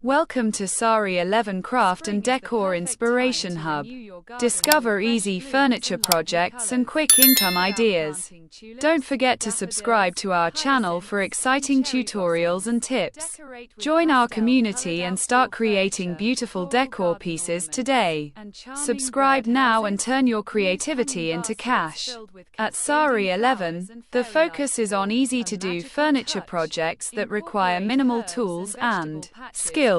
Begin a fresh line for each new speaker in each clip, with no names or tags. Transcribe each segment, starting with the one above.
Welcome to Sari 11 Craft and Decor Inspiration Hub. Discover easy furniture projects and quick income ideas. Don't forget to subscribe to our channel for exciting tutorials and tips. Join our community and start creating beautiful decor pieces today. Subscribe now and turn your creativity into cash. At Sari 11, the focus is on easy-to-do furniture projects that require minimal tools and skills.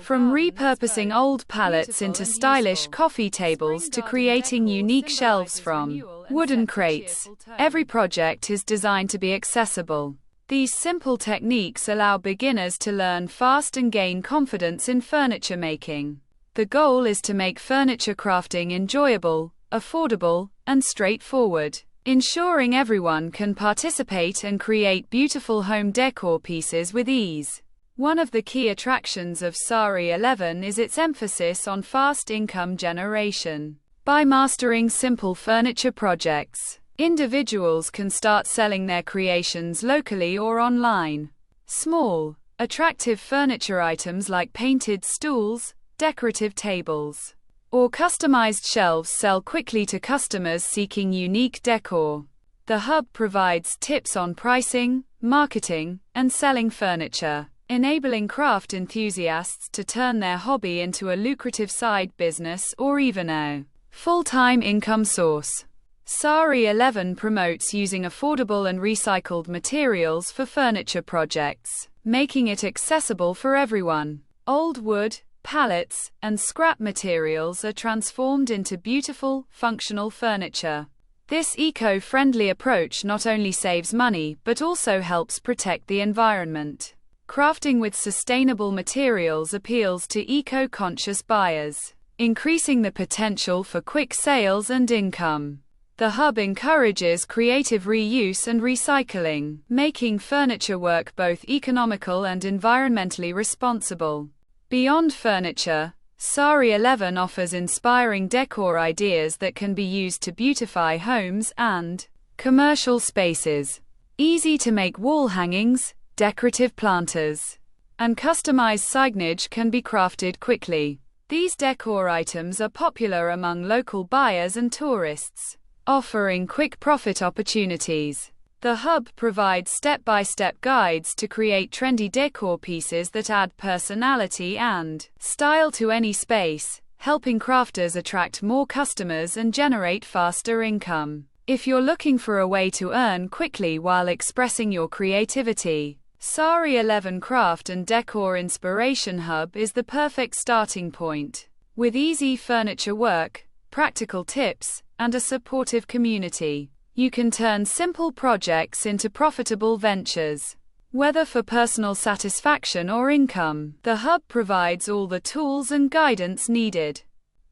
From repurposing old pallets into stylish coffee tables to creating unique shelves from wooden crates, every project is designed to be accessible. These simple techniques allow beginners to learn fast and gain confidence in furniture making. The goal is to make furniture crafting enjoyable, affordable, and straightforward, ensuring everyone can participate and create beautiful home decor pieces with ease. One of the key attractions of Sari 11 is its emphasis on fast income generation. By mastering simple furniture projects, individuals can start selling their creations locally or online. Small, attractive furniture items like painted stools, decorative tables, or customized shelves sell quickly to customers seeking unique decor. The hub provides tips on pricing, marketing, and selling furniture, enabling craft enthusiasts to turn their hobby into a lucrative side business or even a full-time income source. Sari 11 promotes using affordable and recycled materials for furniture projects, making it accessible for everyone. Old wood, pallets, and scrap materials are transformed into beautiful, functional furniture. This eco-friendly approach not only saves money but also helps protect the environment. Crafting with sustainable materials appeals to eco-conscious buyers, increasing the potential for quick sales and income. The hub encourages creative reuse and recycling, making furniture work both economical and environmentally responsible. Beyond furniture, Sari 11 offers inspiring decor ideas that can be used to beautify homes and commercial spaces. Easy-to-make wall hangings, decorative planters, and customized signage can be crafted quickly. These decor items are popular among local buyers and tourists, offering quick profit opportunities. The hub provides step-by-step guides to create trendy decor pieces that add personality and style to any space, helping crafters attract more customers and generate faster income. If you're looking for a way to earn quickly while expressing your creativity, Sari 11 Craft and Decor Inspiration Hub is the perfect starting point. With easy furniture work, practical tips, and a supportive community, you can turn simple projects into profitable ventures. Whether for personal satisfaction or income, the hub provides all the tools and guidance needed.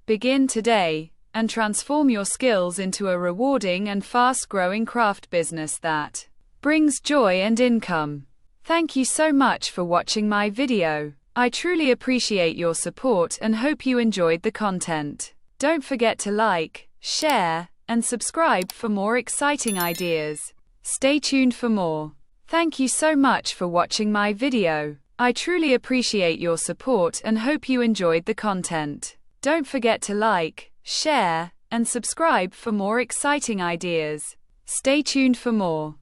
Begin today and transform your skills into a rewarding and fast-growing craft business that brings joy and income. Thank you so much for watching my video. I truly appreciate your support and hope you enjoyed the content. Don't forget to like, share, and subscribe for more exciting ideas. Stay tuned for more. Thank you so much for watching my video. I truly appreciate your support and hope you enjoyed the content. Don't forget to like, share, and subscribe for more exciting ideas. Stay tuned for more.